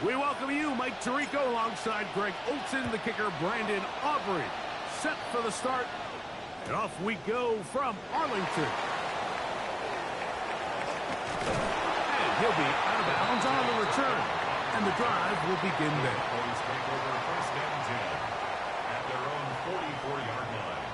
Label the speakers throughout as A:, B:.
A: We welcome you, Mike Tirico, alongside Greg Olson, the kicker, Brandon Aubrey. Set for the start, and off we go from Arlington. And he'll be out of bounds on the return, and the drive will begin there.
B: Cowboys take over first and 10 at their own 44-yard line.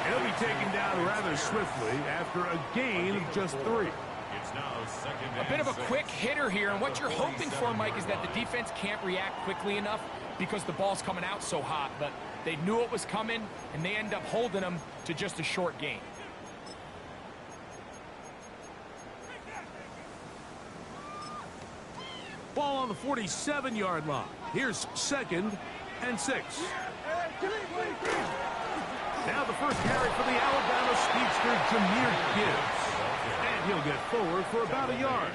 A: He'll be taken down rather swiftly after a gain of just 3.
B: It's now second and
C: A bit of a
B: 6.
C: quick hitter here, and what you're hoping for, Mike, is that the defense can't react quickly enough because the ball's coming out so hot. But they knew it was coming, and they end up holding them to just a short gain.
A: Ball on the 47-yard line. Here's second and 6. Now the first carry for the Alabama speedster, Jahmyr Gibbs. And he'll get forward for about a yard.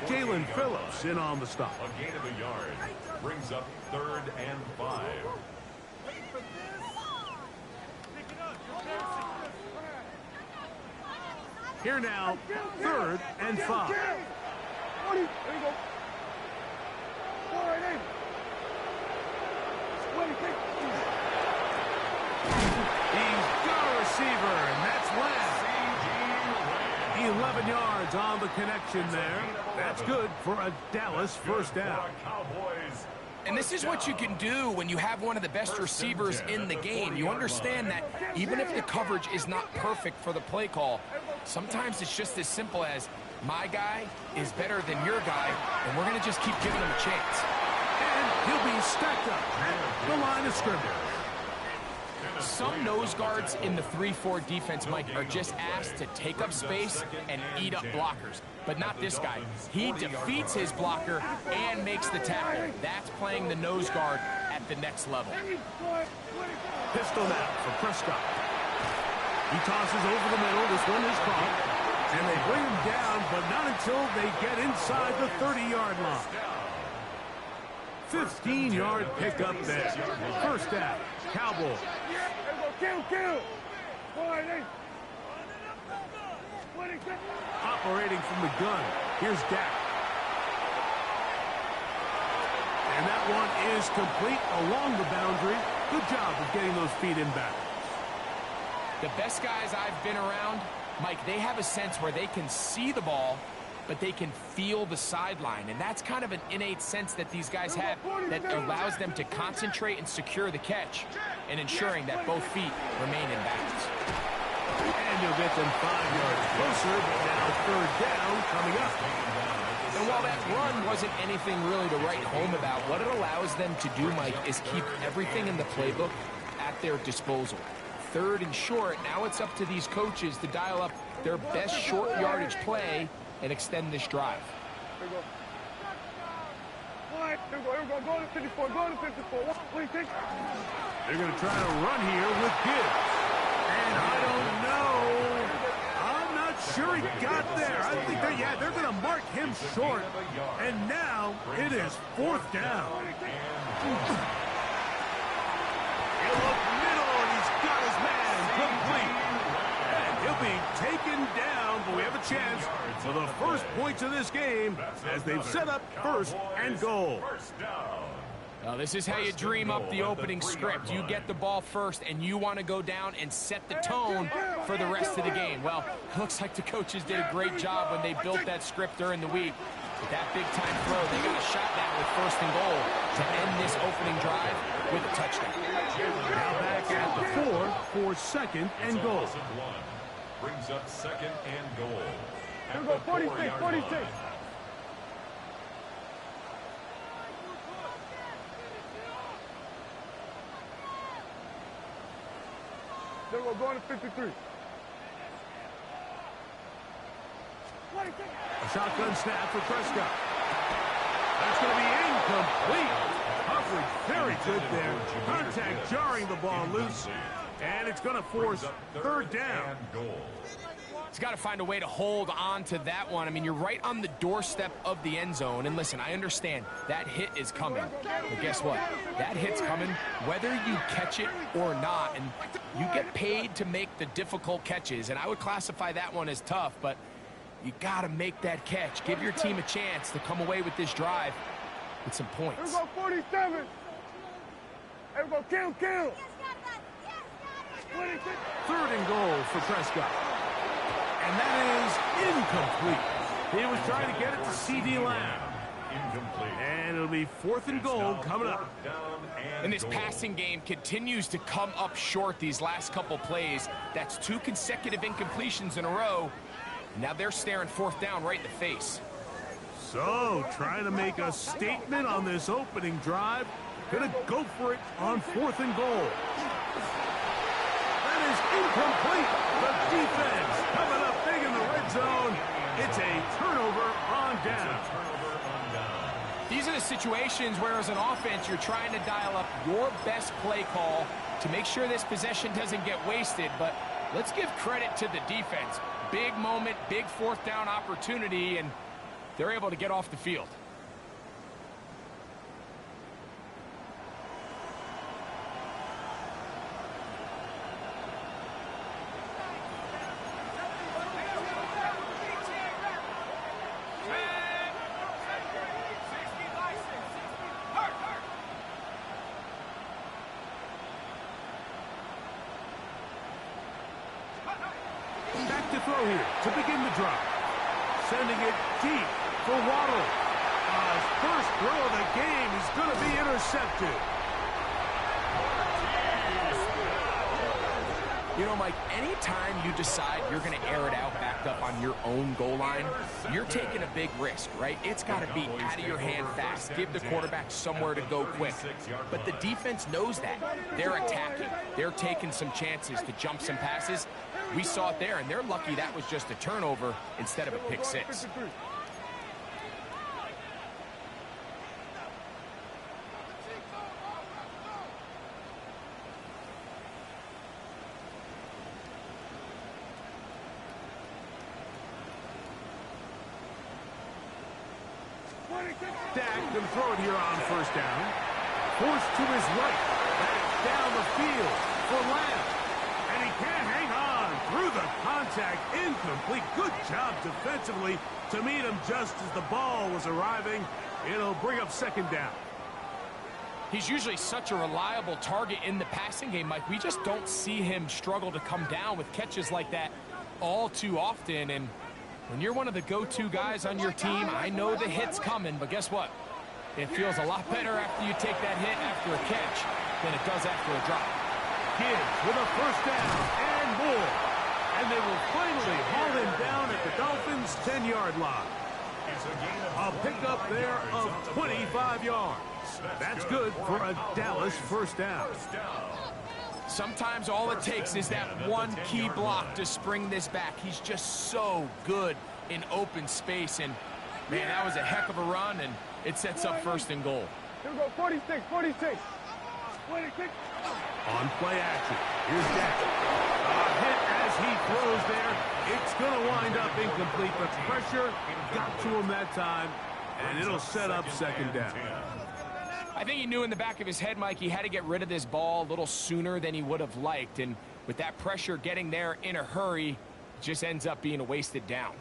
A: Jalen Phillips in on the stop.
B: A gain of a yard brings up 3rd and 5.
A: Here now, 3rd and 5.
D: There you go.
A: He's got a receiver, and that's Lamb. 11 yards on the connection there. That's good for a Dallas first down.
C: And this is what you can do when you have one of the best receivers in the game. You understand that even if the coverage is not perfect for the play call, sometimes it's just as simple as my guy is better than your guy, and we're going to just keep giving him a chance.
A: And he'll be stacked up at the line of scrimmage.
C: Some nose guards in the 3-4 defense, Mike, are just asked to take up space and eat up blockers. But not this guy. He defeats his blocker and makes the tackle. That's playing the nose guard at the next level.
A: Pistol now for Prescott. He tosses over the middle. This one is caught. And they bring him down, but not until they get inside the 30-yard line. 15-yard pickup there. First down, Cowboys.
D: Kill.
A: Operating from the gun. Here's Dak. And that one is complete along the boundary. Good job of getting those feet in bounds.
C: The best guys I've been around, Mike, they have a sense where they can see the ball, but they can feel the sideline. And that's kind of an innate sense that these guys have that allows them to concentrate and secure the catch and ensuring that both feet remain in bounds.
A: And you'll get them 5 yards closer, but now 3rd down coming up.
C: And while that run wasn't anything really to write home about, what it allows them to do, Mike, is keep everything in the playbook at their disposal. 3rd and short, now it's up to these coaches to dial up their best short yardage play and extend this drive.
D: There you go. Go to 54. What do you think?
A: They're going to try to run here with Gibbs. And I don't know. I'm not sure he got there. I think they're going to mark him short. And now it is 4th down. He'll look middle, and he's got his man complete. And he'll be taken down, but we have a chance for the first points of this game as they've set up 1st and goal.
C: Well, this is how you dream up the opening script. You get the ball first, and you want to go down and set the tone for the rest of the game. Well, it looks like the coaches did a great job when they built that script during the week. With that big-time throw, they got a shot now with 1st and goal to end this opening drive with a touchdown.
A: Now back at the 4 for 2nd and goal.
B: Brings up 2nd and goal.
D: Here we go, 46. Then we're going to 53.
A: A shotgun snap for Prescott. That's going to be incomplete. coverage. Very good there. Contact jarring the ball loose. And it's going to force third down.
C: He's got to find a way to hold on to that one. I mean, you're right on the doorstep of the end zone. And listen, I understand that hit is coming. But guess what? That hit's coming whether you catch it or not. And you get paid to make the difficult catches. And I would classify that one as tough, but you got to make that catch. Give your team a chance to come away with this drive with some points.
D: Here we go, 47. Here we go, kill. 26.
A: Third and goal for Prescott. And that is incomplete. He was trying to get it to C.D. Lamb.
B: Incomplete.
A: And it'll be fourth and goal coming up.
C: And this passing game continues to come up short these last couple plays. That's 2 consecutive incompletions in a row. Now they're staring fourth down right in the face.
A: So, trying to make a statement on this opening drive. Gonna go for it on fourth and goal. That is incomplete. The defense coming up big in the red zone. It's a turnover on down.
C: These are the situations where, as an offense, you're trying to dial up your best play call to make sure this possession doesn't get wasted. But let's give credit to the defense. Big moment, big fourth down opportunity, and they're able to get off the field.
A: Back to throw here to begin the drive. Sending it deep for Waddle. His first throw of the game is going to be intercepted.
C: You know, Mike, anytime you decide you're going to air it out backed up on your own goal line, you're taking a big risk, right? It's got to be out of your hand fast. Give the quarterback somewhere to go quick. But the defense knows that. They're attacking. They're taking some chances to jump some passes. We saw it there, and they're lucky that was just a turnover instead of a pick six.
A: Dak going to throw it here on first down. Forced to his right. Back down the field for Lamb. And he can't hang on through the contact. Incomplete. Good job defensively to meet him just as the ball was arriving. It'll bring up second down.
C: He's usually such a reliable target in the passing game, Mike. We just don't see him struggle to come down with catches like that all too often. And when you're one of the go-to guys on your team, I know the hit's coming, but guess what? It feels a lot better after you take that hit after a catch than it does after a drop.
A: Gibbs with a first down and more. And they will finally haul him down at the Dolphins' 10-yard line. A pickup there of 25 yards. That's good for a Dallas first down.
C: Sometimes all it takes is that one key block to spring this back. He's just so good in open space. And, man, that was a heck of a run, and it sets up first and goal.
D: Here we go, 46. 26.
A: On play action. Here's Dak. A hit as he throws there. It's going to wind up incomplete, but pressure got to him that time, and it'll set up second down.
C: I think he knew in the back of his head, Mike, he had to get rid of this ball a little sooner than he would have liked. And with that pressure getting there in a hurry, it just ends up being a wasted down.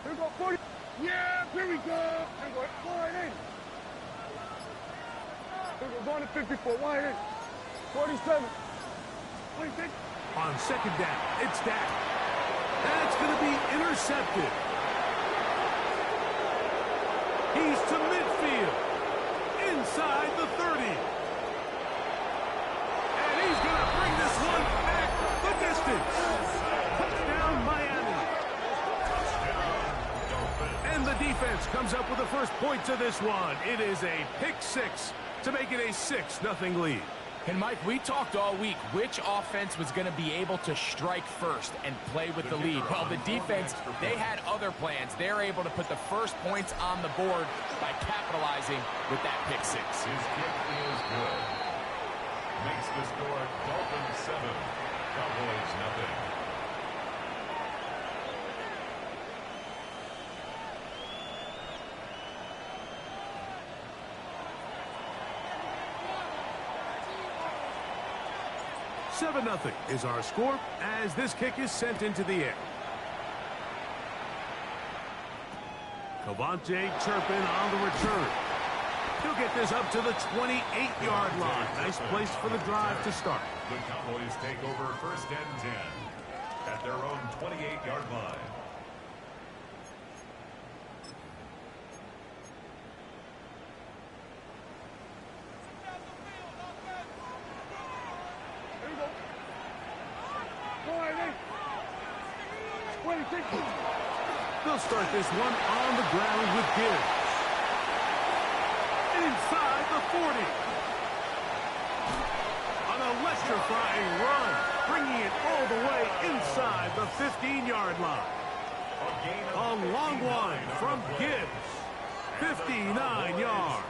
D: Here we go, 40. Yeah, here we go. Here we go, wide in. Here we go, going to 54, wide in. 47. 26.
A: On second down, it's Dak. That's going to be intercepted. He's to midfield. Inside the 30. And he's going to bring this one back the distance. Touchdown, Miami. And the defense comes up with the first points of this one. It is a pick six to make it a 6-0 lead.
C: And Mike, we talked all week which offense was going to be able to strike first and play with the lead. Well, the defense, they had other plans. They're able to put the first points on the board by capitalizing with that pick six.
B: His kick is good. Makes the score Dolphins 7, Cowboys nothing.
A: Seven 0 is our score as this kick is sent into the air. Cavante Turpin on the return. He'll get this up to the 28-yard line. Nice place for the drive to start.
B: The Cowboys take over first and 10 at their own 28-yard line.
A: They'll start this one on the ground with Gibbs. Inside the 40. An electrifying run, bringing it all the way inside the 15-yard line. A long one from Gibbs. 59 yards.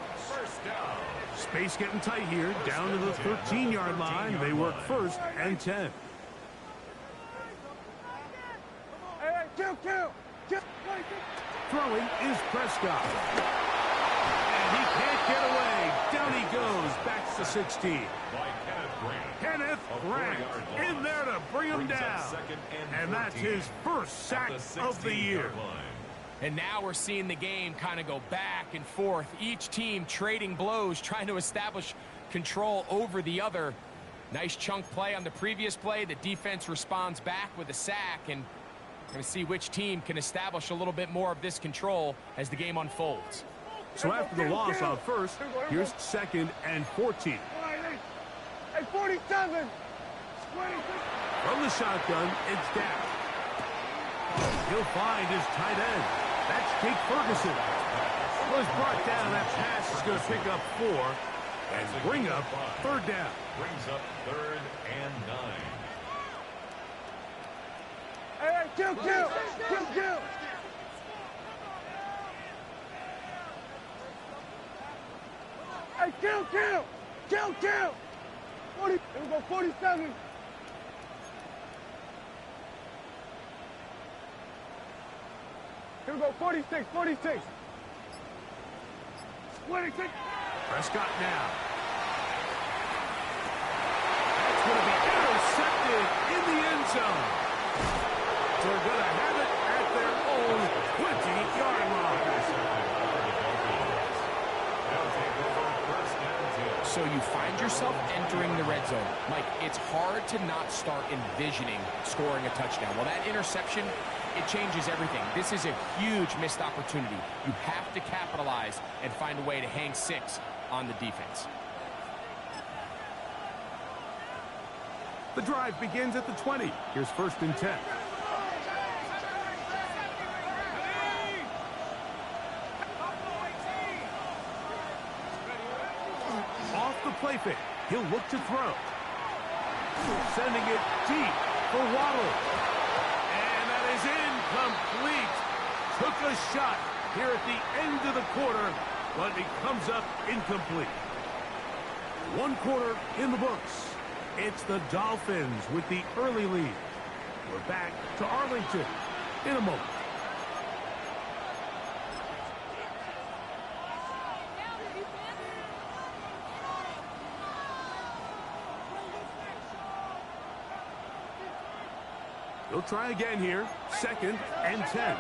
A: Space getting tight here, down to the 13-yard line. They work first and 10. Throwing is Prescott. And he can't get away. Down he goes. Back to 16. Kenneth Grant in there to bring him down. And that's his first sack of the year.
C: And now we're seeing the game kind of go back and forth. Each team trading blows, trying to establish control over the other. Nice chunk play on the previous play. The defense responds back with a sack, and we're going to see which team can establish a little bit more of this control as the game unfolds.
A: So after the loss on first, here's second and 14.
D: Hey, 47.
A: From the shotgun, it's Dak. He'll find his tight end. That's Jake Ferguson. Was brought down. That pass is going to pick up 4 and bring up third down.
B: Brings up 3rd and 9.
D: Hey, kill. Hey, kill. 40, here we go, 47. Here we go, 46. 26.
A: Prescott now. That's going to be intercepted in the end zone. They're going to have it at their own 20-yard line.
C: So you find yourself entering the red zone. Mike, it's hard to not start envisioning scoring a touchdown. Well, that interception, it changes everything. This is a huge missed opportunity. You have to capitalize and find a way to hang 6 on the defense.
A: The drive begins at the 20. Here's first and 10. Off the play fake. He'll look to throw. Sending it deep for Waddle. And that is incomplete. Took a shot here at the end of the quarter, but it comes up incomplete. 1 quarter in the books. It's the Dolphins with the early lead. We're back to Arlington in a moment. They'll try again here. Second and 10.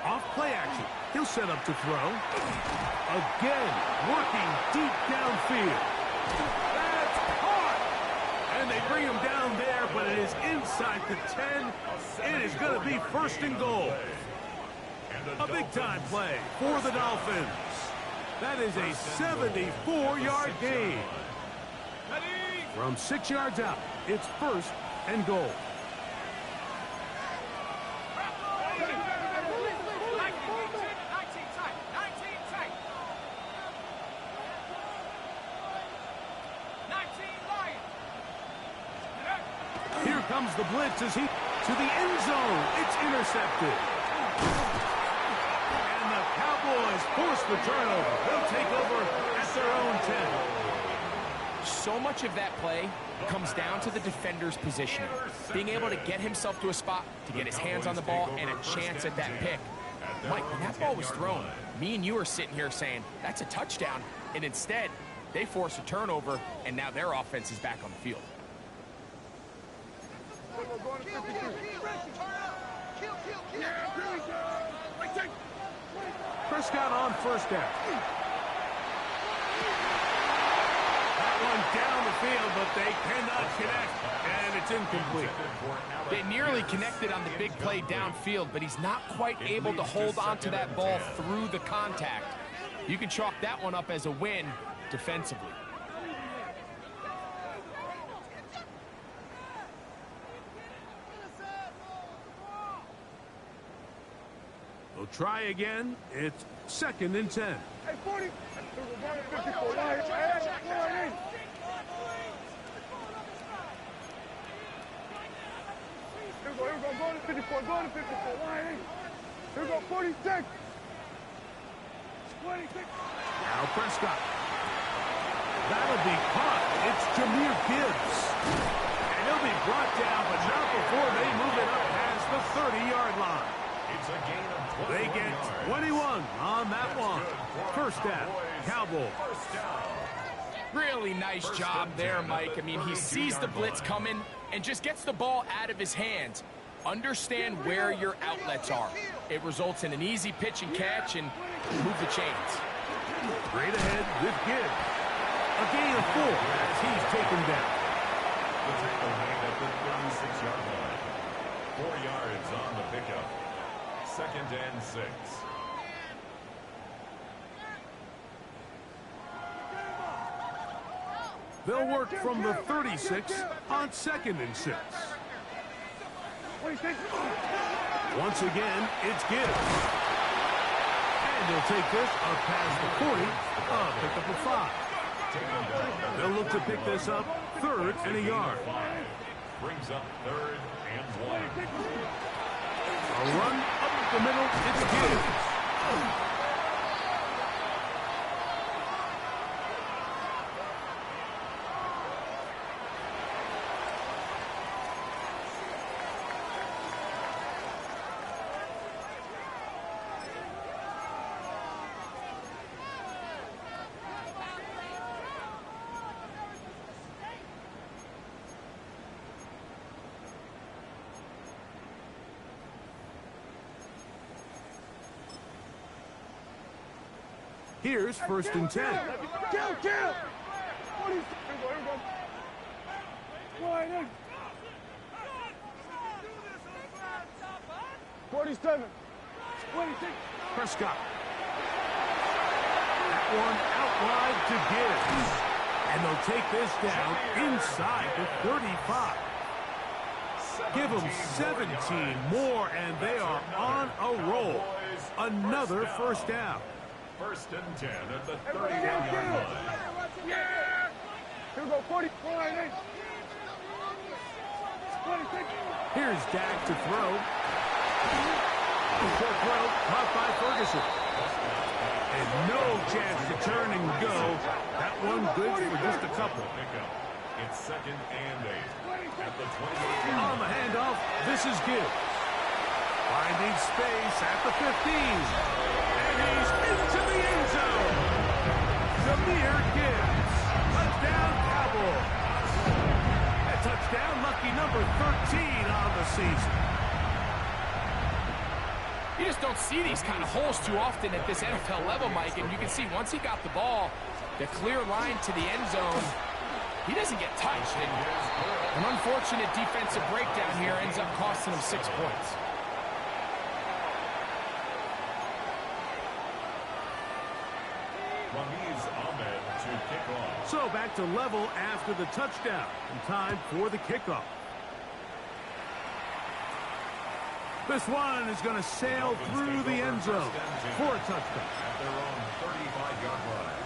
A: Off play action. He'll set up to throw. Again, working deep downfield. That's caught! And they bring him down there, but it is inside the 10. It is going to be first and goal. A big-time play for the Dolphins. That is a 74-yard gain. From 6 yards out, it's first and goal. comes the blitz as he to the end zone. It's intercepted. And the Cowboys force the turnover. They'll take over at their own 10.
C: So much of that play comes down to the defender's positioning. Being able to get himself to a spot, to get his hands on the ball, and a chance at that pick. Mike, when that ball was thrown, me and you are sitting here saying, that's a touchdown. And instead, they force a turnover, and now their offense is back on the field.
A: Prescott on first down. That one down the field, but they cannot connect, and it's incomplete.
C: They nearly connected on the big play downfield, but he's not quite able to hold on to that ball through the contact. You can chalk that one up as a win defensively.
A: They'll try again. It's 2nd and 10.
D: Hey, 40. 54. Wide. Here we go. Go to 54. Go to 54. Wide. Here we go. 46. 26.
A: Now Prescott. That'll be caught. It's Jahmyr Gibbs. And he'll be brought down, but not before they move it up past the 30-yard line.
B: It's a gain of 21
A: They get 21 on that one. First down, Cowboys.
B: First down.
C: Really nice job there, Mike. I mean, he sees the blitz coming and just gets the ball out of his hands. Understand where your outlets are. It results in an easy pitch and catch and move the chains.
A: Straight ahead with Gibbs. A gain of 4 as he's taken down.
B: The tackle made at the 36-yard line. 4 yards on the pickup. 2nd and 6.
A: They'll work from the 36 on 2nd and 6. Once again, it's Gibbs. And they'll take this up past the 40, pick up a 5. They'll look to pick this up 3rd and a yard.
B: Brings up 3rd and 1.
A: A run up the middle, it's Gibbs. Here's 1st and 10.
D: Kill! 47. 26.
A: Prescott. That one out wide to Gibbs. And they'll take this down inside the 35. Give them 17 more, and they are on a roll. Another first down.
B: 1st and 10 at the 31-yard line.
D: Here we go, 40. 26.
A: Here's Dak to throw. Short throw caught by Ferguson. And no chance to turn and go. That one good for just a couple.
B: It's 2nd and 8 at the 28.
A: On the handoff, this is Gibbs. Finding space at the 15. And he's into the end zone. Jahmyr Gibbs. Touchdown, Cowboys. A touchdown, lucky number 13 on the season.
C: You just don't see these kind of holes too often at this NFL level, Mike. And you can see once he got the ball, the clear line to the end zone, he doesn't get touched. And an unfortunate defensive breakdown here ends up costing him 6 points.
A: So back to level after the touchdown. And time for the kickoff. This one is going to sail through the end zone for a touchdown.
B: At their own 35-yard line.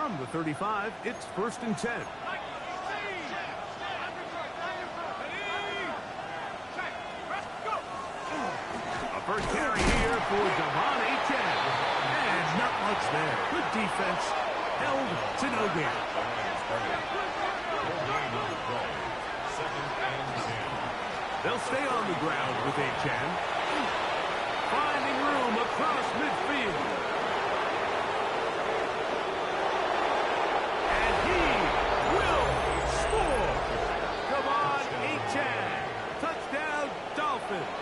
A: From the 35, it's 1st and 10. A first carry here for Wk7. And not much there. Good defense. Held to no gain. They'll stay on the ground with Wk7. Finding room across midfield. And he will score. Come on, Wk7. Touchdown, Dolphins.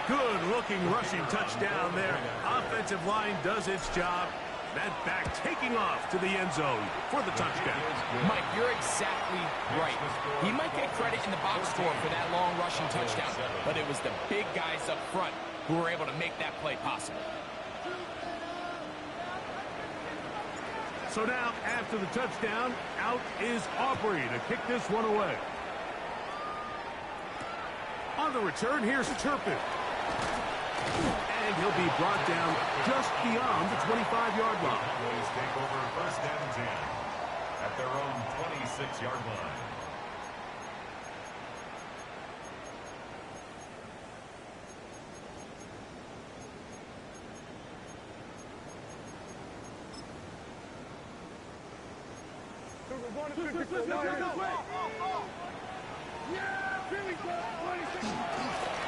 A: Good-looking rushing touchdown there. Offensive line does its job. That back taking off to the end zone for the touchdown.
C: Mike, you're exactly right. He might get credit in the box score for that long rushing touchdown, but it was the big guys up front who were able to make that play possible.
A: So now, after the touchdown, out is Aubrey to kick this one away. On the return, here's Turpin. And he'll be brought down just beyond the 25-yard line.
B: Cowboys take over 1st and 10 at their own 26-yard line.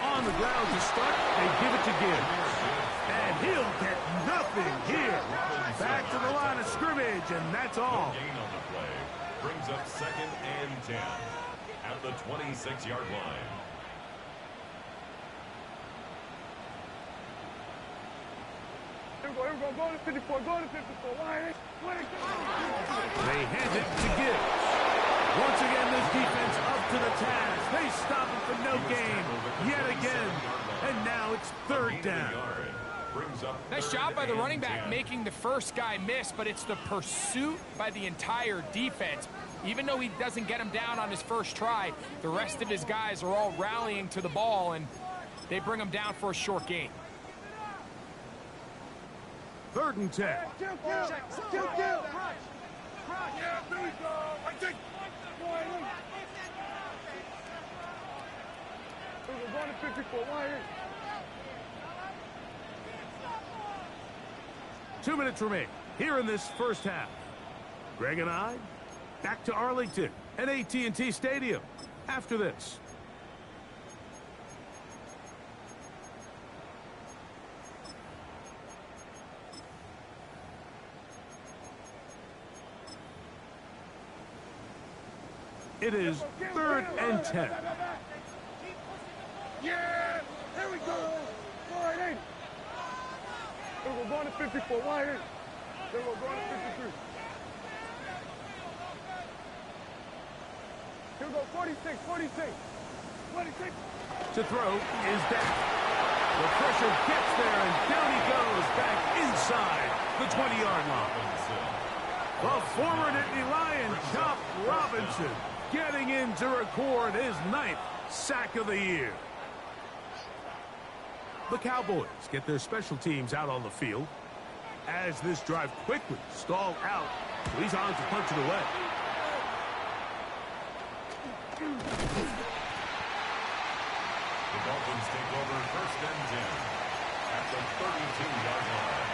A: On the ground to start, they give it to Gibbs. And he'll get nothing here. Back to the line of scrimmage, and that's all.
B: Gain on the play brings up 2nd and 10 at the 26-yard line.
D: Here we go, go to 54, go to 54.
A: They hand it to Gibbs. Once again, this defense up to the task. They stop it for no gain yet again. And now it's 3rd down.
C: Nice job by the running back making the first guy miss, but it's the pursuit by the entire defense. Even though he doesn't get him down on his first try, the rest of his guys are all rallying to the ball, and they bring him down for a short gain.
A: 3rd and 10.
D: Going to 54,
A: 2 minutes remain here in this first half. Greg and I back to Arlington at AT&T Stadium after this. It is 3rd and 10.
D: Yeah! Here we go! All right, we're going to 54. Why? Then we're going to 53. Here we go, 46, 46. 46.
A: To throw is down. The pressure gets there, and down he goes back inside the 20-yard line. The former Nittany Lion, Chop Robinson, getting in to record his 9th sack of the year. The Cowboys get their special teams out on the field as this drive quickly stalled out. So he's on to punch it away.
B: The Dolphins take over 1st and 10 at the 32-yard line.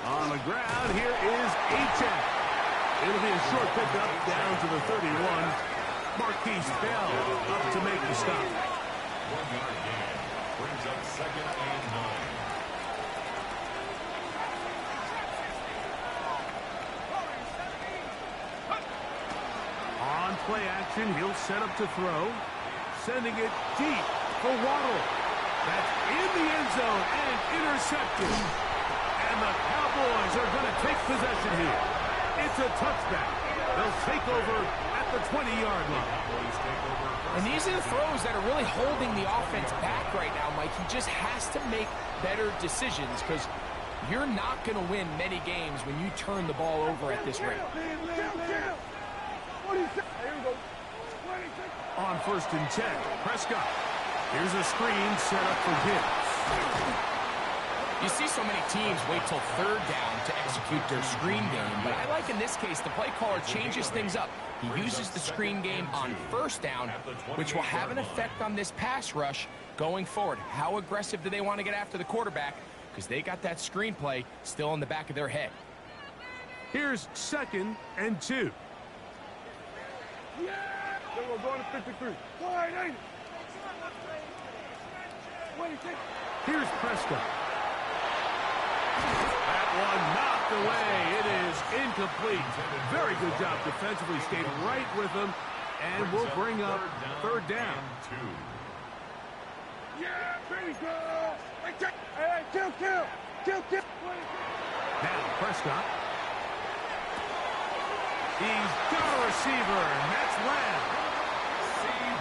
A: On the ground, here is Wk7. It'll be a short pickup down to the 31. Marquise Bell up to make the stop.
B: 1-yard gain brings up 2nd and 9.
A: On play action, he'll set up to throw. Sending it deep for Waddle. That's in the end zone and intercepted. And the Cowboys are going to take possession here. It's a touchback. They'll take over at the 20-yard line.
C: And these are the throws that are really holding the offense back right now, Mike. He just has to make better decisions because You're not going to win many games when you turn the ball over at this rate.
A: On 1st and 10, Prescott. Here's a screen set up for Gibbs.
C: You see so many teams wait till 3rd down to execute their screen game, but I like in this case the play caller changes things up. He uses the screen game on 1st down, which will have an effect on this pass rush going forward. How aggressive do they want to get after the quarterback? Because they got that screen play still in the back of their head.
A: Here's 2nd and 2.
D: Yeah! Then we're going to 53. Wide, ain't it?
A: Here's Prescott. That one knocked away. It is incomplete. Very good job defensively. Stayed right with him. And we'll bring up 3rd down.
D: Yeah, pretty good. Hey, kill.
A: Now Prescott. He's got a receiver, and that's Lamb.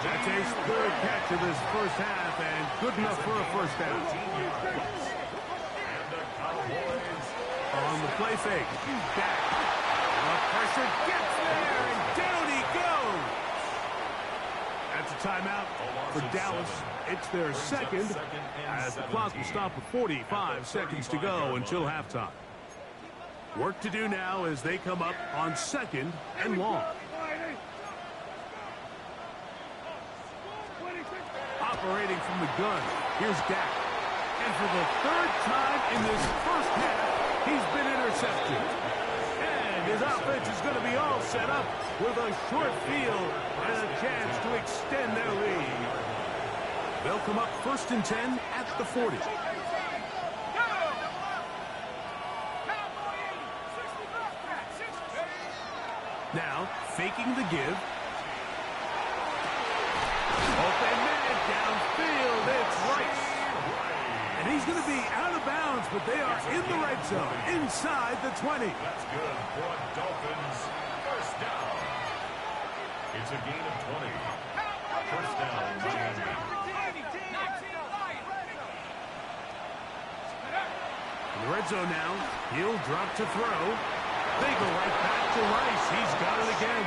A: That's his 3rd catch of this first half, and good enough for a 1st down. On the play fake, back. The pressure gets there, and down he goes. That's a timeout for Dallas. It's their 2nd, as the clock will stop with 45 seconds to go until halftime. Work to do now as they come up on 2nd and long. Operating from the gun, here's Dak. And for the 3rd time in this first half, he's been intercepted. And his offense is going to be all set up with a short field and a chance to extend their lead. They'll come up 1st and 10 at the 40. Now, faking the give. Open man downfield. It's Rice. And he's going to be out of bounds, but they are in the red zone, inside the 20.
B: That's good for Dolphins. 1st down. It's a gain of 20. 1st down, Miami.
A: In the red zone now, he'll drop to throw. They go right back to Rice. He's got it again.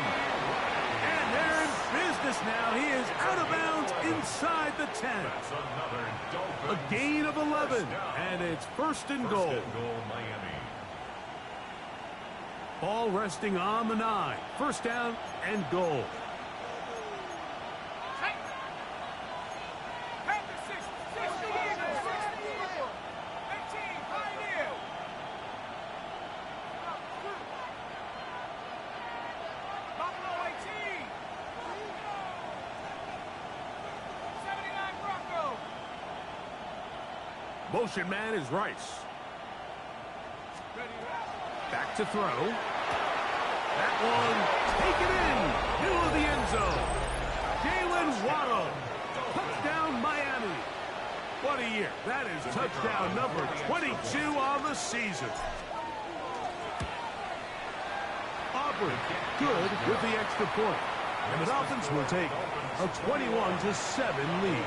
A: And they're in business now. He is out of bounds inside the 10.
B: That's another Dolphins.
A: A gain of 11. And it's 1st and goal.
B: 1st and goal, Miami.
A: Ball resting on the 9. 1st down and goal. Motion man is Rice. Back to throw. That one taken in. Middle of the end zone. Jalen Waddle. Touchdown Miami. What a year. That is touchdown number 22 on the season. Auburn good with the extra point. And the Dolphins will take a 21-7 lead.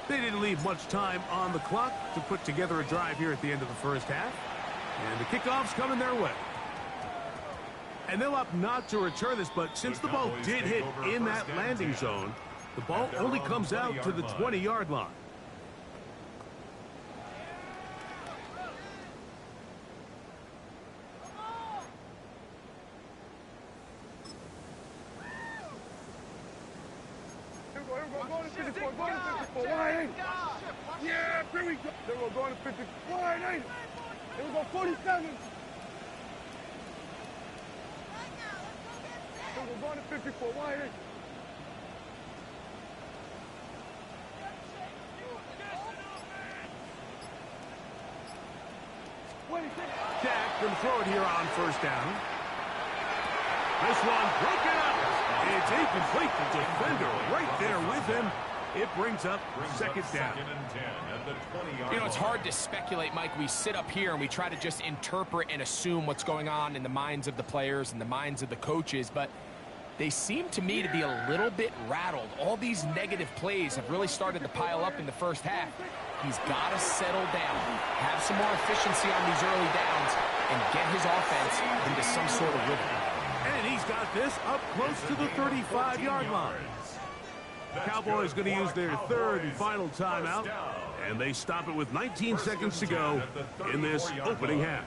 A: They didn't leave much time on the clock to put together a drive here at the end of the first half. And the kickoff's coming their way. And they'll opt not to return this, but since the ball did hit in that landing zone, the ball only comes out to the 20-yard line.
D: Yeah, here we go. Then we're going to 50. Wide, ain't it? Then we go 47. Then we're going to 54. Wide, ain't it?
A: Dak can throw it here on 1st down. This one broken up. It's incomplete. The defender right there with him. It brings up 2nd down.
C: You know, it's hard to speculate, Mike. We sit up here and we try to just interpret and assume what's going on in the minds of the players and the minds of the coaches. But they seem to me to be a little bit rattled. All these negative plays have really started to pile up in the first half. He's got to settle down, have some more efficiency on these early downs, and get his offense into some sort of rhythm.
A: And he's got this up close to the 35-yard line. Cowboys going to use their third and final timeout, and they stop it with 19 seconds to go in this opening half.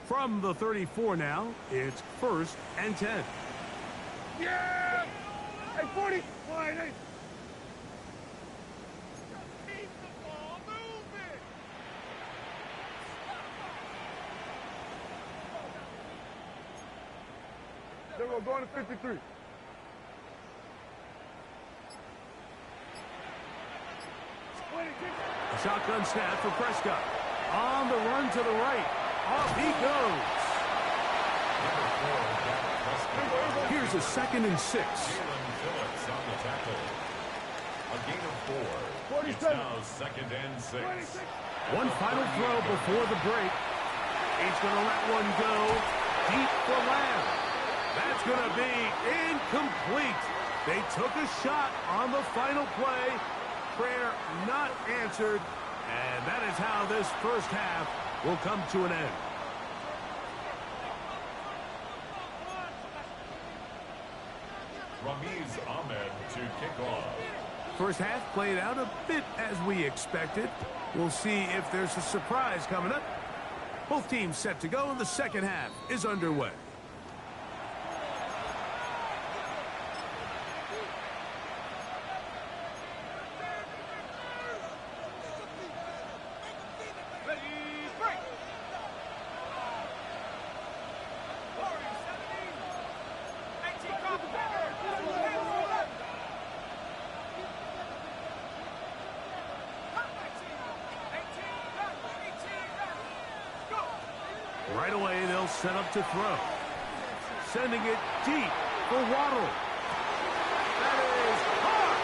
A: From the 34 now, it's 1st and 10.
D: Yeah! Hey, 40! Wide, hey! Then we're going to 53.
A: A shotgun snap for Prescott. On the run to the right. Off he goes. Here's a 2nd and 6.
B: A gain of 4. It's
D: 47.
B: now 2nd and 6.
A: One final throw before the break. He's going to let one go deep for Lamb. That's going to be incomplete. They took a shot on the final play. Prayer not answered. And that is how this first half will come to an end.
B: Ramiz Ahmed to kick off.
A: First half played out a bit as we expected. We'll see if there's a surprise coming up. Both teams set to go, and the second half is underway. Right away, they'll set up to throw. Sending it deep for Waddle. That is hot.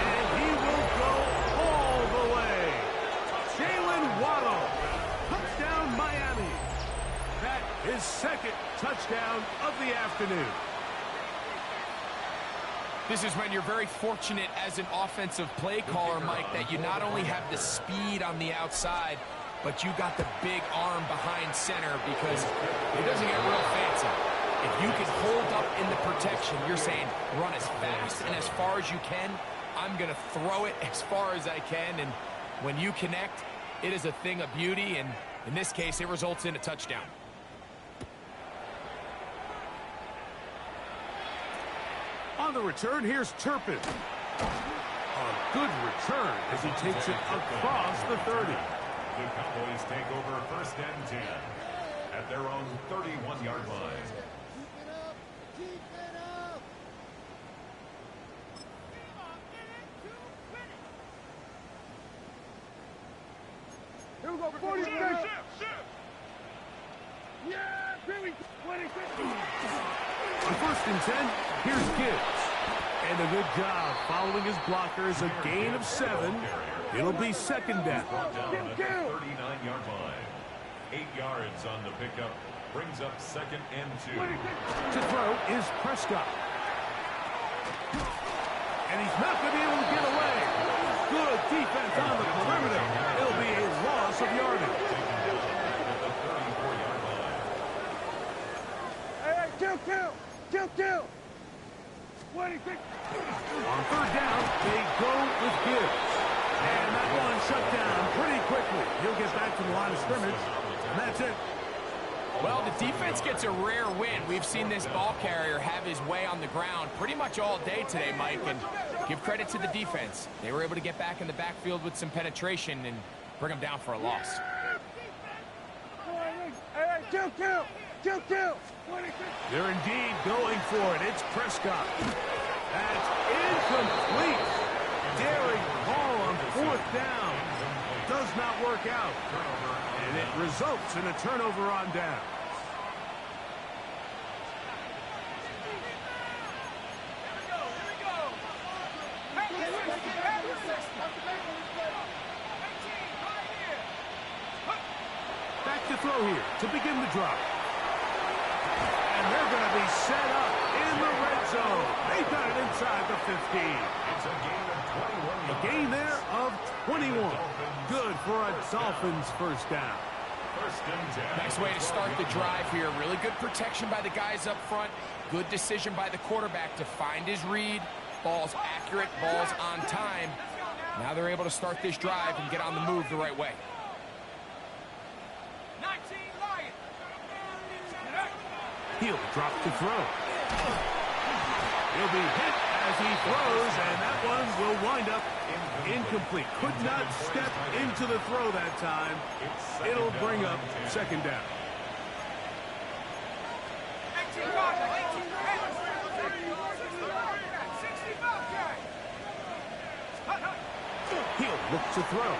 A: And he will go all the way. Jalen Waddle. Touchdown, Miami. That is 2nd touchdown of the afternoon.
C: This is when you're very fortunate as an offensive play caller, Mike, that you not only have the speed on the outside, but you got the big arm behind center, because it doesn't get real fancy. If you can hold up in the protection, you're saying run as fast and as far as you can. I'm going to throw it as far as I can, and when you connect, it is a thing of beauty, and in this case, it results in a touchdown.
A: On the return, here's Turpin. A good return as he takes it across the 30.
B: The Cowboys take over 1st and 10 at their own 31-yard line.
D: Keep it up! Here we go, 46! Yeah, Billy! 26!
A: On 1st and 10, here's Gibbs. And a good job following his blockers, a gain of 7. It'll be 2nd down.
B: Brought down at the 39-yard line. 8 yards on the pickup. Brings up 2nd and 2.
A: To throw is Prescott. And he's not going to be able to get away. Good defense on the perimeter. It'll be a loss of yardage.
B: At the 34-yard line.
D: Hey, kill! 26!
A: On 3rd down, they go with Gibbs. And that one shut down pretty quickly. He'll get back to the line of scrimmage, and that's it.
C: Well, the defense gets a rare win. We've seen this ball carrier have his way on the ground pretty much all day today, Mike, and give credit to the defense. They were able to get back in the backfield with some penetration and bring them down for a loss.
D: Hey, kill! 26!
A: They're indeed going for it. It's Prescott. That's incomplete. Daring ball on 4th down. Does not work out. And it results in a turnover on down. Back to throw here to begin the drive. And they're going to be set up in the red zone. They've got it inside the 15.
B: It's a gain of 21 yards.
A: A gain there of 21. Good for a Dolphins first down.
B: First and 10.
C: Nice way to start the drive here. Really good protection by the guys up front. Good decision by the quarterback to find his read. Ball's accurate, ball's on time. Now they're able to start this drive and get on the move the right way.
A: He'll drop to throw. He'll be hit as he throws, and that one will wind up incomplete. Could not step into the throw that time. It'll bring up second down. He'll look to throw.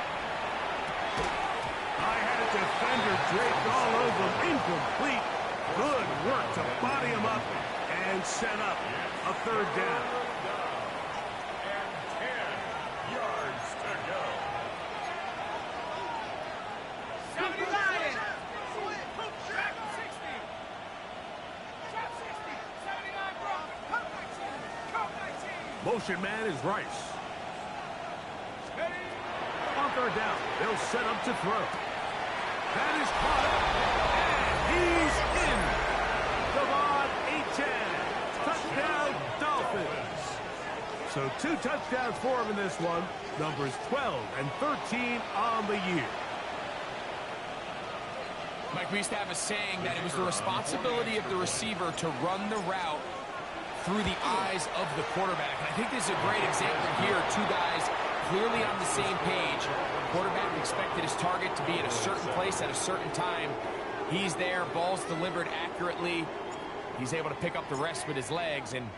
A: I had a defender draped all over him. Incomplete. Good work to body him up and set up a third down.
B: And 10 yards to go.
A: Motion man is Rice. On third down, they'll set up to throw. That is caught, and he's in. Devon Achane, touchdown Dolphins. So 2 touchdowns for him in this one. Numbers 12 and 13 on the year.
C: Mike, we used to have a saying that it was the responsibility of the receiver to run the route through the eyes of the quarterback. And I think this is a great example here. 2 guys clearly on the same page. Quarterback expected his target to be at a certain place at a certain time. He's there, ball's delivered accurately. He's able to pick up the rest with his legs, and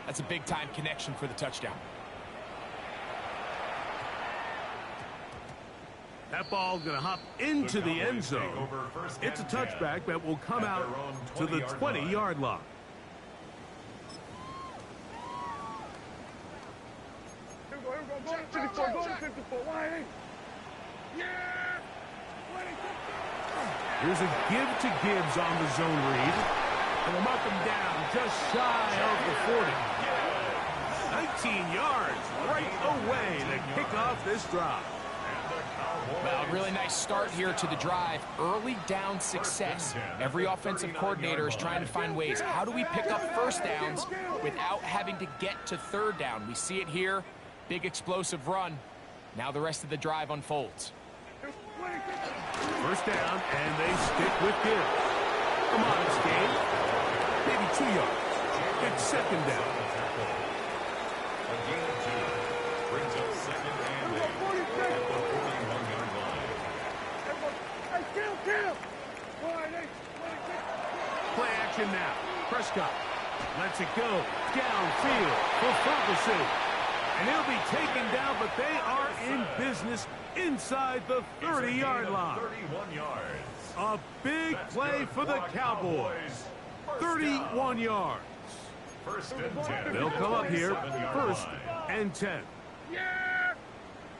C: that's a big-time connection for the touchdown.
A: That ball's going to hop into the end zone. It's a touchback that will come out to the 20-yard line. Here's a give to Gibbs on the zone read. And they'll mark him down just shy of the 40. 19 yards right away to kick off this drive.
C: Well, really nice start here to the drive. Early down success. Every offensive coordinator is trying to find ways. How do we pick up first downs without having to get to third down? We see it here. Big explosive run. Now the rest of the drive unfolds.
A: First down, and they stick with Gibbs. A modest gain. Maybe 2 yards. It's second down.
B: A gain of 2 brings up second and 8 at the 41-yard line.
A: Play action now. Prescott lets it go downfield for Ferguson. And he'll be taken down, but they are in business inside the 30-yard line.
B: 31 yards.
A: A big play for the Cowboys. 31 yards.
B: First and 10.
A: They'll come up here, first and 10.
D: Yeah!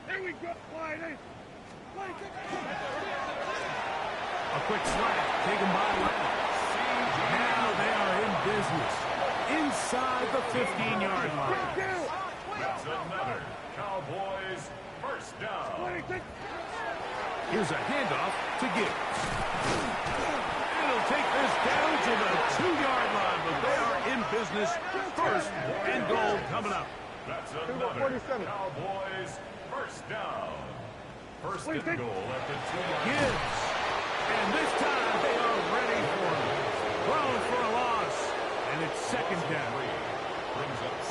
D: Here we go.
A: A quick slant taken by Lamb. Now they are in business inside the 15-yard line.
B: That's another Cowboys first down.
A: Here's a handoff to Gibbs. And he'll take this down to the 2-yard line, but they are in business. First and goal coming up.
B: That's another Cowboys first down. First and goal at the 2-yard line.
A: Gibbs. And this time they are ready for him. Thrown for a loss. And it's second down.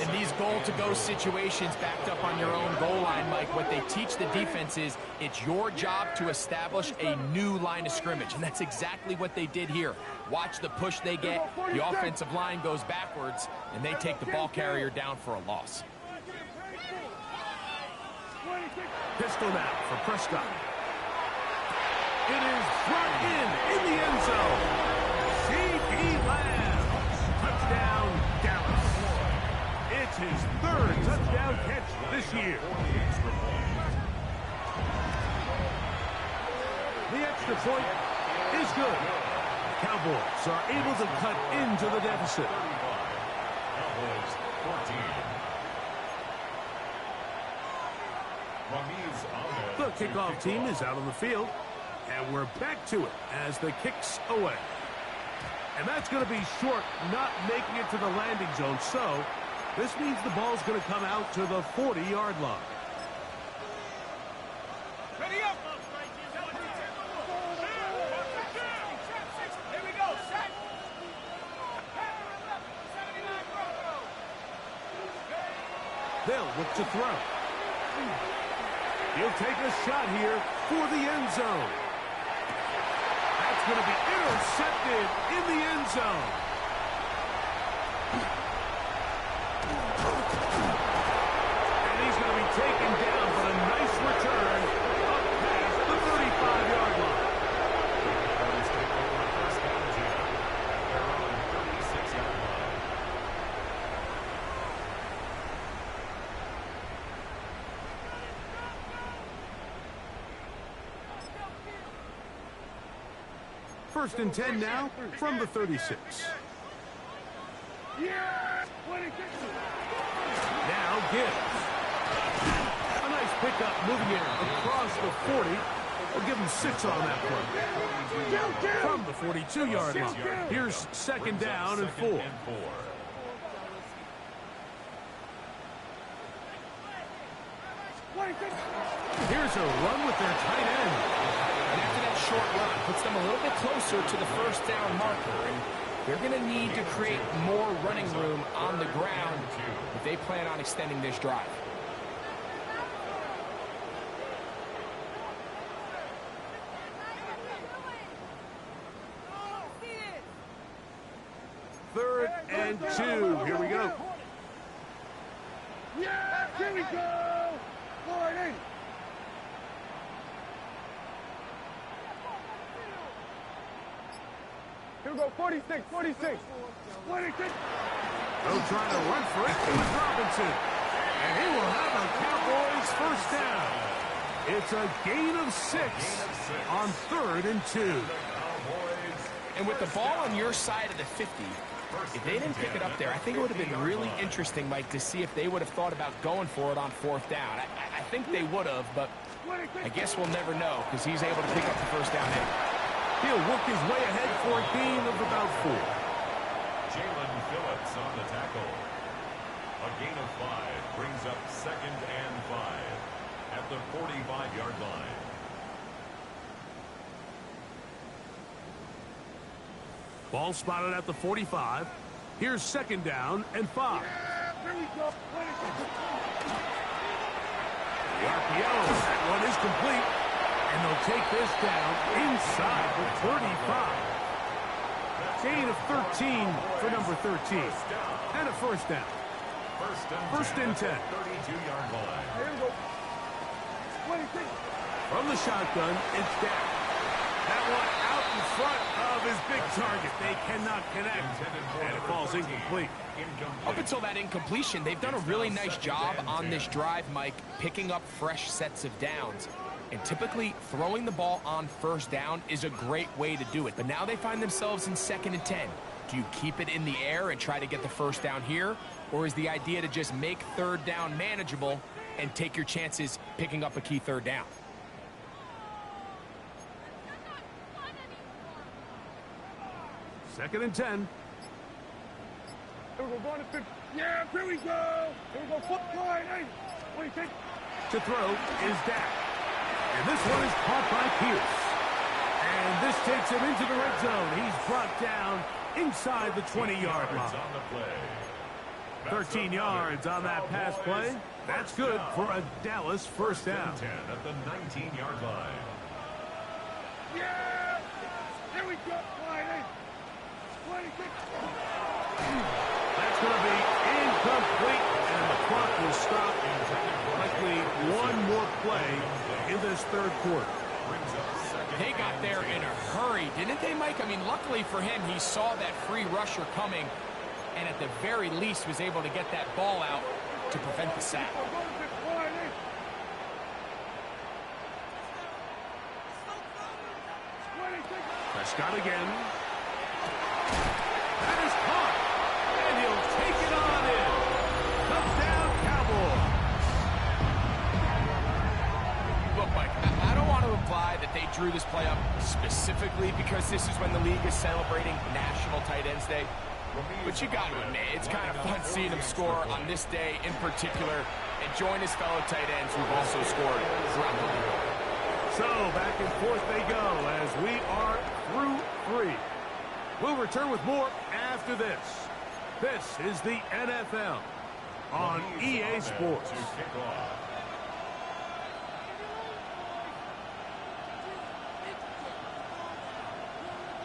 C: In these goal-to-go situations backed up on your own goal line, Mike, what they teach the defense is it's your job to establish a new line of scrimmage, and that's exactly what they did here. Watch the push they get. The offensive line goes backwards, and they take the ball carrier down for a loss.
A: Pistol now for Prescott. It is brought in the end zone. C.D. Lamb. Touchdown, Dallas. It's his 3rd touchdown catch this year. The extra point is good. Cowboys are able to cut into the deficit.
B: Cowboys 14.
A: The kickoff team is out on the field, and we're back to it as the kick's away. And that's going to be short, not making it to the landing zone. So this means the ball's going to come out to the 40-yard line.
D: Ready up. Here we go. Set.
A: They'll look to throw. He'll take a shot here for the end zone. That's going to be intercepted in the end zone. And he's going to be taken down, but a nice return up past the 35-yard line. First and 10 now from the 36.
D: Yeah.
A: Now Gibbs. A nice pickup moving it across the 40. We'll give him 6 on that play. From the 42-yard line. Here's second down and 4. Here's a run with their tight end.
C: And after that short run, puts them a little bit closer to the first down marker. And they're going to need to create more running room on the ground if they plan on extending this drive.
A: Third and 2. Here we go.
D: Yeah, here we go. Lord, in. Here we go, 46, 46. 46.
A: They'll try to run for it with Robinson. And he will have a Cowboys first down. It's a gain of 6 on 3rd and 2.
C: And with the ball on your side of the 50, if they didn't pick it up there, I think it would have been really interesting, Mike, to see if they would have thought about going for it on 4th down. I think they would have, but I guess we'll never know because he's able to pick up the first down hit.
A: He'll work his way ahead for a gain of about 4.
B: Jalen Phillips on the tackle. A gain of 5 brings up 2nd and 5 at the 45-yard line.
A: Ball spotted at the 45. Here's second down and 5.
D: Here we go.
A: The RPO, that one is complete. And they'll take this down inside the 35. Gain of 13 for number 13. And a first down. First and 10.
B: 32-yard line.
D: Here we go. 26.
A: From the shotgun, it's down. That one out in front of his big target. They cannot connect. And it falls incomplete.
C: Up until that incompletion, they've done a really nice job on this drive, Mike, picking up fresh sets of downs. And typically, throwing the ball on first down is a great way to do it. But now they find themselves in 2nd and 10. Do you keep it in the air and try to get the first down here? Or is the idea to just make 3rd down manageable and take your chances picking up a key 3rd down?
A: Second and 10.
D: Here we go, going to 50. Yeah, here we go. Here we go, foot line, hey. 26.
A: To throw is Dak. And this one is caught by Pierce. And this takes him into the red zone. He's brought down inside the 20-yard line. 13 yards on that pass play. That's good for a Dallas first down.
B: 10 at the 19-yard line.
D: Yeah. Here we go, line, hey. 26.
A: That's going to be incomplete. And the clock will stop. Likely one more play in this 3rd quarter.
C: They got there in a hurry, didn't they, Mike? I mean, luckily for him, he saw that free rusher coming and at the very least was able to get that ball out to prevent the sack.
A: Prescott again. That is caught. And he'll take it on in. Touchdown, Cowboys.
C: Look, Mike, I don't want to imply that they drew this play up specifically because this is when the league is celebrating National Tight Ends Day. But you got to admit, it's kind of fun seeing him score on this day in particular and join his fellow tight ends who've also scored throughout the league.
A: So back and forth they go as we are through 3. We'll return with more after this. This is the NFL on EA Sports.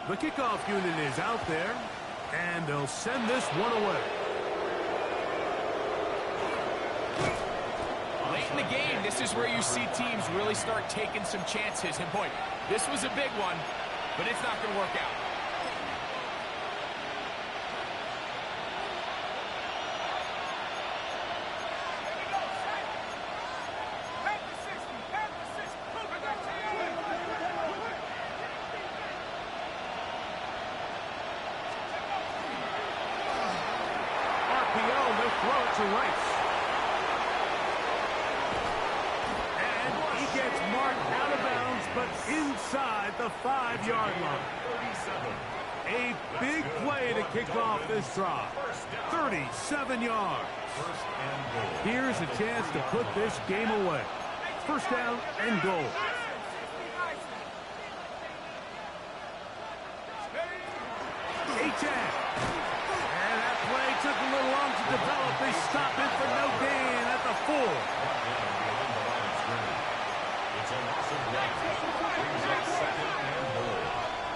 A: The kickoff unit is out there, and they'll send this one away.
C: Late in the game, this is where you see teams really start taking some chances. And boy, this was a big one, but it's not going to work out.
A: Throw it to Rice. And he gets marked out of bounds, but inside the 5-yard line. A big play to kick off this drive. 37 yards. Here's a chance to put this game away. First down and goal. Took a little long to develop. They stop it for no gain at the 4.
B: It's a loss of 1. Brings up second and goal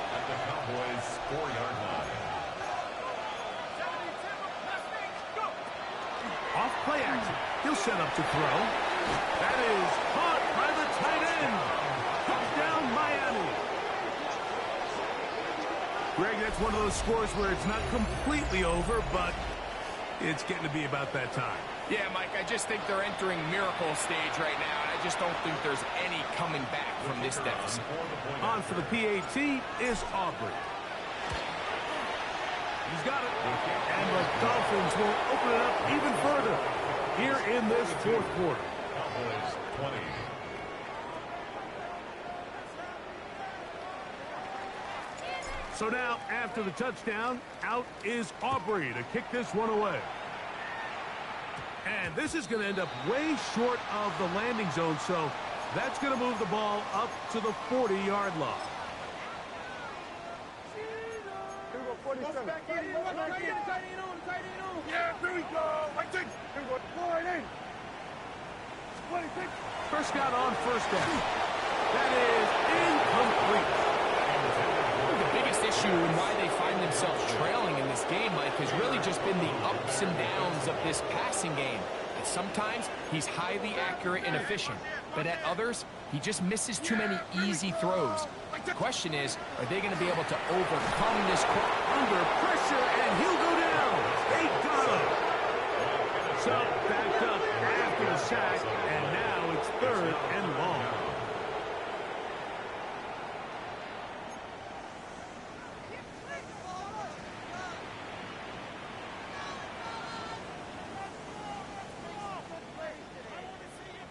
B: at the Cowboys' 4-yard line.
A: Off play action. He'll set up to throw. That is caught by the tight end. Touchdown, Miami. Greg, that's one of those scores where it's not completely over, but it's getting to be about that time.
C: Yeah, Mike, I just think they're entering miracle stage right now, and I just don't think there's any coming back from this deficit.
A: On for the PAT is Aubrey. He's got it. And the Dolphins will open it up even further here in this 4th quarter.
B: Cowboys 20.
A: So now, after the touchdown, out is Aubrey to kick this one away. And this is going to end up way short of the landing zone, so that's going to move the ball up to the 40-yard line.
D: Here we go, 47. Yeah, here we go. I think. Here we go. Right in. 26.
A: Prescott on first down. That is incomplete.
C: The biggest issue and why they find themselves trailing in this game, Mike, has really just been the ups and downs of this passing game. At sometimes, he's highly accurate and efficient, but at others, he just misses too many easy throws. The question is, are they going to be able to overcome this
A: under pressure, and he'll go down. They got him. So, backed up after the sack, and now it's 3rd and long.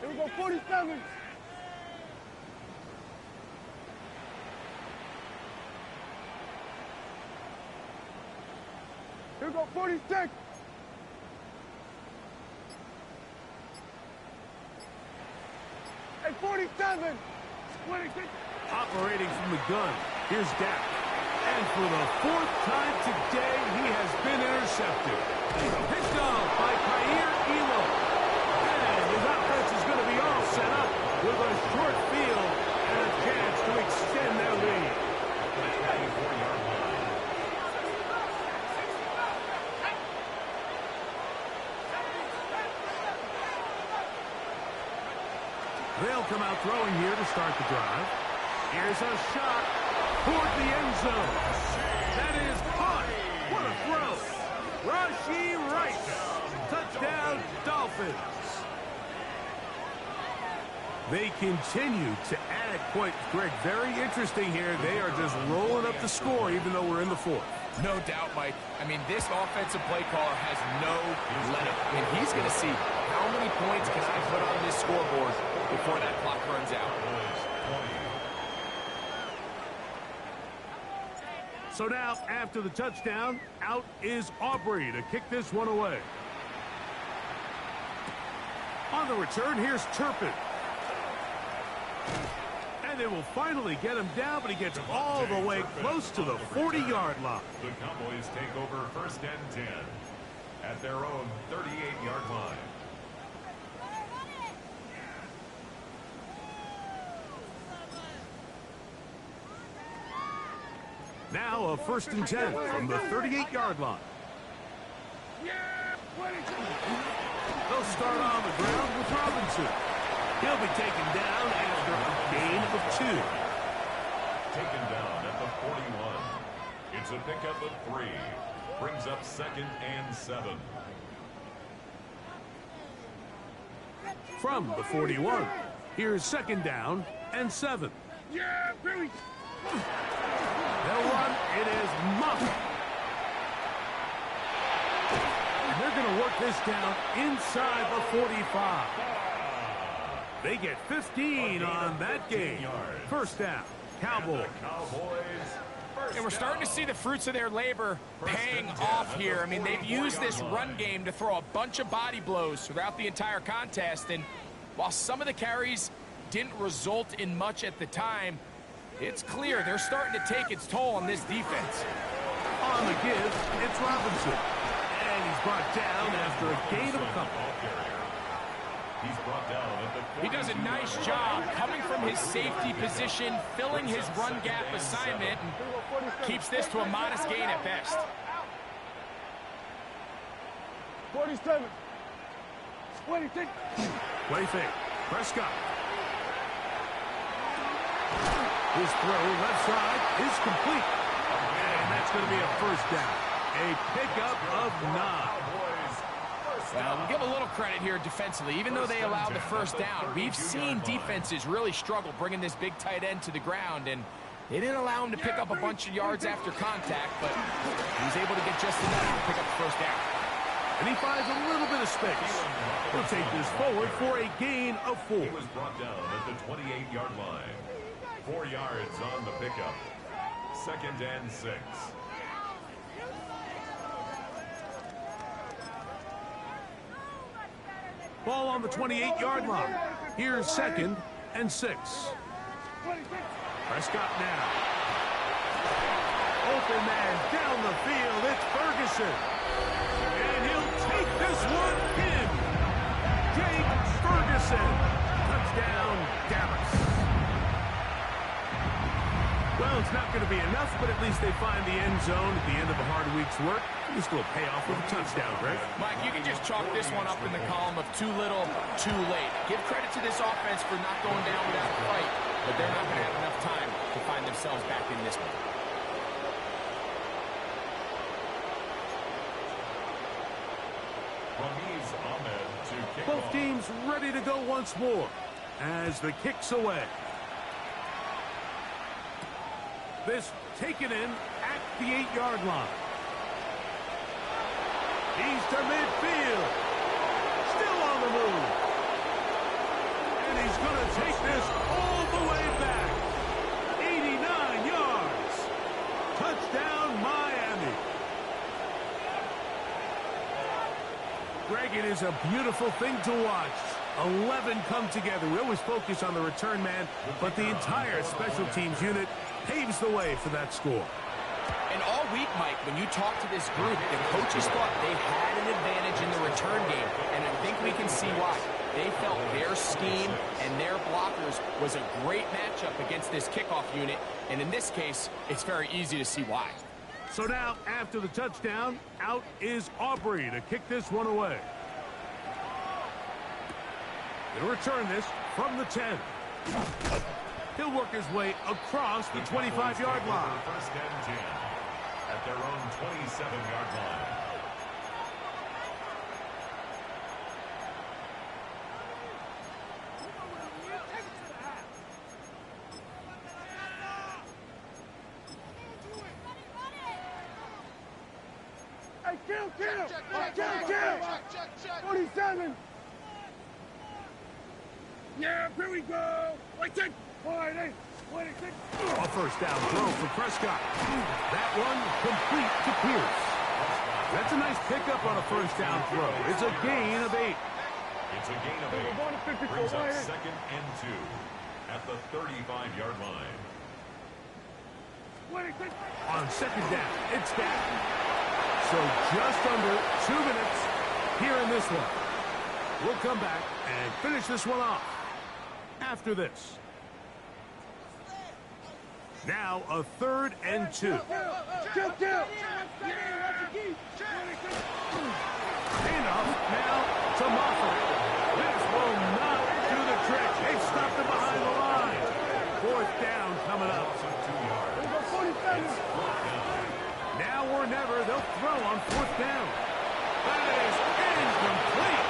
D: Here we go, 47. Here we go, 46. Hey, 47. 26.
A: Operating from the gun, here's Dak. And for the 4th time today, he has been intercepted. Picked off by Kair Elo. And his offense is going to be all set up with a short field and a chance to extend their lead. They'll come out throwing here to start the drive. Here's a shot toward the end zone. That is caught. What a throw. Rashee Rice. Touchdown, Dolphins. They continue to add points. Greg, very interesting here. They are just rolling up the score even though we're in the 4th.
C: No doubt, Mike. I mean, this offensive play caller has no let-up. I mean, he's going to see how many points can I put on this scoreboard before that clock runs out.
A: So now, after the touchdown, out is Aubrey to kick this one away. On the return, here's Turpin. And they will finally get him down, but he gets all the way close to the 40-yard line.
B: The Cowboys take over 1st and 10 at their own 38-yard line.
A: Now a 1st and 10 from the 38-yard line. They'll start on the ground with Robinson. He'll be taken down after a gain of 2.
B: Taken down at the 41. It's a pickup of 3. Brings up 2nd and 7.
A: From the 41, here's 2nd down and 7.
D: Yeah, Billy.
A: They'll run. It is muffed. And they're going to work this down inside the 45. They get 15 on that game. 1st down, Cowboys.
C: And we're starting to see the fruits of their labor paying off here. I mean, they've used this run game to throw a bunch of body blows throughout the entire contest. And while some of the carries didn't result in much at the time, it's clear they're starting to take its toll on this defense.
A: On the give, it's Robinson. And he's brought down after a gain of a couple.
B: He's brought down at the
C: He does a nice job coming from his safety position, filling his run gap assignment, and keeps this to a modest gain at best.
D: 47. 26.
A: Play fake. Prescott. His throw left side is complete. And that's going to be a 1st down. A pickup of 9.
C: Well, we'll give a little credit here defensively. Even though they allowed the 1st down, we've seen defenses really struggle bringing this big tight end to the ground, and they didn't allow him to pick up a bunch of yards after contact, but he was able to get just enough to pick up the 1st down.
A: And he finds a little bit of space. He'll take this forward for a gain of 4.
B: He was brought down at the 28-yard line. 4 yards on the pickup. 2nd and 6.
A: Ball on the 28-yard line. Here's 2nd and 6. Prescott now. Open man down the field. It's Ferguson. And he'll take this one in. Jake Ferguson. Touchdown, Dallas. Well, it's not going to be enough, but at least they find the end zone at the end of a hard week's work. This will pay off with a touchdown, Greg.
C: Mike, you can just chalk this one up in the column of too little, too late. Give credit to this offense for not going down without a fight, but they're not going to have enough time to find themselves back in this one.
A: Both teams ready to go once more as the kick's away. This taken in at the 8-yard line. He's to midfield. Still on the move. And he's going to take this all the way back. 89 yards. Touchdown, Miami. Greg, it is a beautiful thing to watch. 11 come together. We always focus on the return man, but the entire special teams unit paves the way for that score.
C: And all week, Mike, when you talk to this group, the coaches thought they had an advantage in the return game, and I think we can see why. They felt their scheme and their blockers was a great matchup against this kickoff unit, and in this case, it's very easy to see why.
A: So now, after the touchdown, out is Aubrey to kick this one away. He'll return this from the 10. He'll work his way across the 25-yard line.
B: 1st and 10 at their own 27-yard line.
D: Kill! Kill! 47! Yeah, here we go! Wait, 26!
A: A first down throw for Prescott. That one complete to Pierce. That's a nice pickup on a first down throw. It's a gain of 8.
B: It's a gain of 8. Brings up 2nd and 2 at the 35-yard line.
A: On 2nd down, it's down. So just under 2 minutes here in this one. We'll come back and finish this one off after this. Now a 3rd and 2. Enough now to Moffett. This will not do the trick. They've stopped it behind the line. 4th down coming up. Now or never, they'll throw on 4th down. That is incomplete.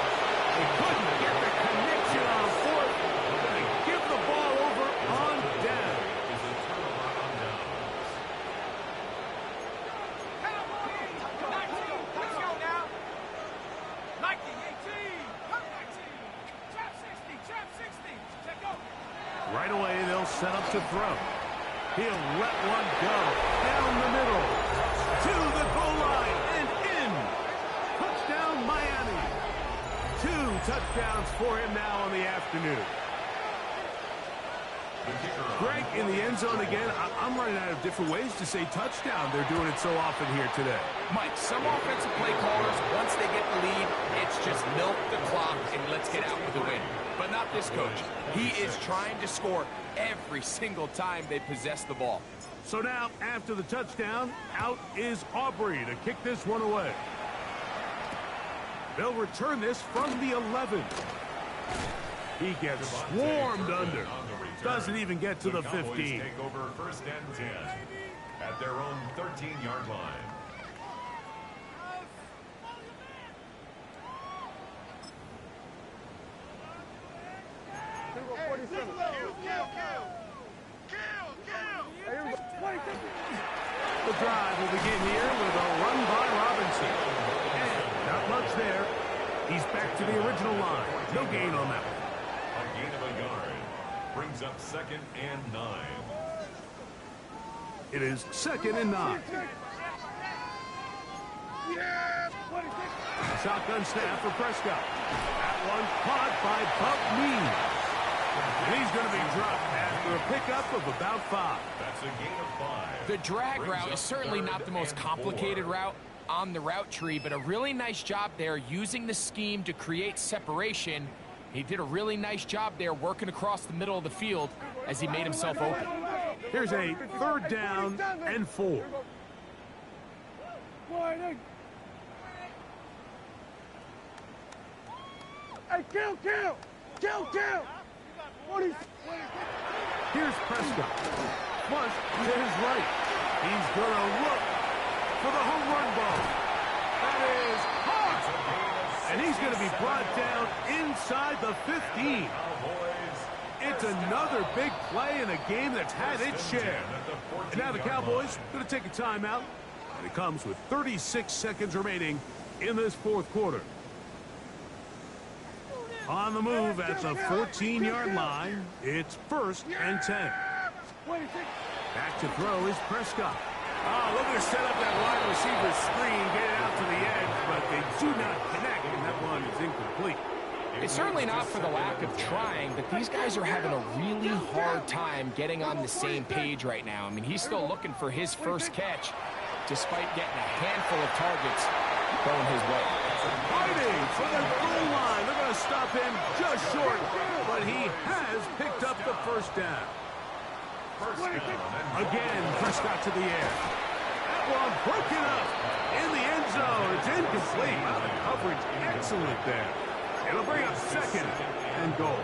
A: They couldn't get the connection on 4th. They give the ball over on down. Right away, they'll set up to throw. He'll let one go down the middle to the goal line and in. Touchdown, Miami. 2 touchdowns for him now on the afternoon. Greg in the end zone again. I'm running out of different ways to say touchdown. They're doing it so often here today.
C: Mike, some offensive play callers, once they get the lead, it's just milk the clock and let's get out with a win. But not this coach. He is trying to score every single time they possess the ball.
A: So now, after the touchdown, out is Aubrey to kick this one away. They'll return this from the 11. He gets swarmed under. Doesn't even get to the 15.
B: Cowboys take over 1st and 10 at their own 13-yard line.
A: The drive will begin here with a run by Robinson. And not much there. He's back to the original line. No gain on that one.
B: A gain of a yard. Brings up 2nd and 9.
A: It is 2nd and 9. Shotgun snap for Prescott. That one caught by Buckney. And he's going to be dropped after a pickup of about 5.
B: That's a gain of 5.
C: The drag route is certainly not the most complicated route on the route tree, but a really nice job there using the scheme to create separation. He did a really nice job there working across the middle of the field as he made himself open.
A: Here's a 3rd down and 4.
D: Hey, kill!
A: Here's Prescott. Flush to his right. He's going to look for the home run ball. That is hard. And he's going to be brought down inside the 15. It's another big play in a game that's had its share. And now the Cowboys going to take a timeout. And it comes with 36 seconds remaining in this 4th quarter. On the move at the 14-yard line, it's 1st and 10. Back to throw is Prescott. Oh, looking to set up that wide receiver screen, get it out to the edge, but they do not connect, and that one is incomplete.
C: It's certainly not for the lack of trying, but these guys are having a really hard time getting on the same page right now. I mean, he's still looking for his first catch, despite getting a handful of targets going his way.
A: Fighting for the goal line. They're going to stop him just short, but he has picked up the 1st down. Again, Prescott to the air. That one broken up in the end zone. It's incomplete. Wow, the coverage excellent there. It'll bring up 2nd and goal.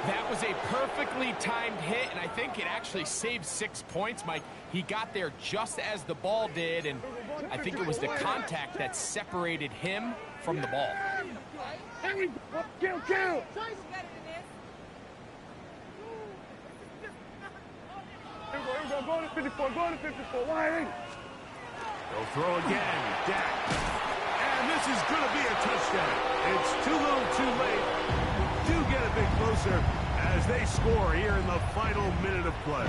C: That was a perfectly timed hit, and I think it actually saved 6 points, Mike. He got there just as the ball did, and I think it was the contact that separated him from the ball.
D: Kill! Here we go, go to 54, wide.
A: They'll throw again. Dak. And this is going to be a touchdown. It's too little too late. Do get a bit closer as they score here in the final minute of play.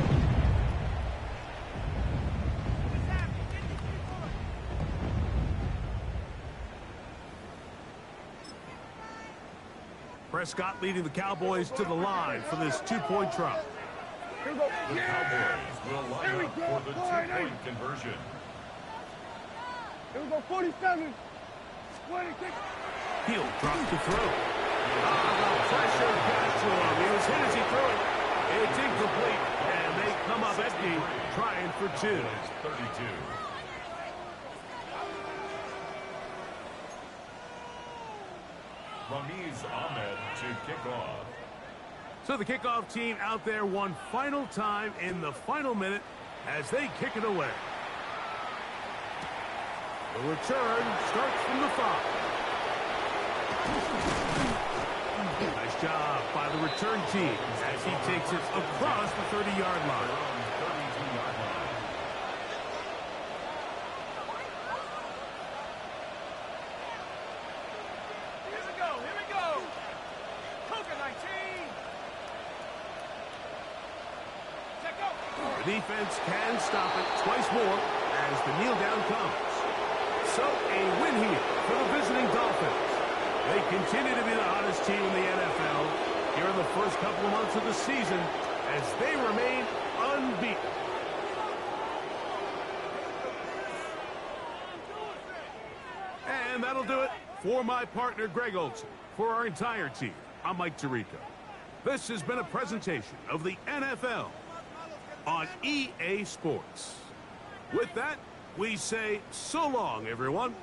A: Prescott leading the Cowboys to the line for this two-point try.
B: The Cowboys will line up for the two-point conversion.
D: Here we go, 47.
A: He'll drop the throw. The pressure got to him. He was hit as he threw it. It's incomplete, and they come up empty, trying for two.
B: 32. Ramiz Ahmed to kick off.
A: So the kickoff team out there one final time in the final minute as they kick it away. The return starts from the 5. Nice job by the return team as he takes it across the 30-yard line. The defense can stop it twice more as the kneel down comes. So a win here for the visiting Dolphins. They continue to be the hottest team in the NFL here in the first couple of months of the season as they remain unbeaten. And that'll do it for my partner Greg Olson. For our entire team, I'm Mike Tirico. This has been a presentation of the NFL on EA Sports. With that, we say so long, everyone.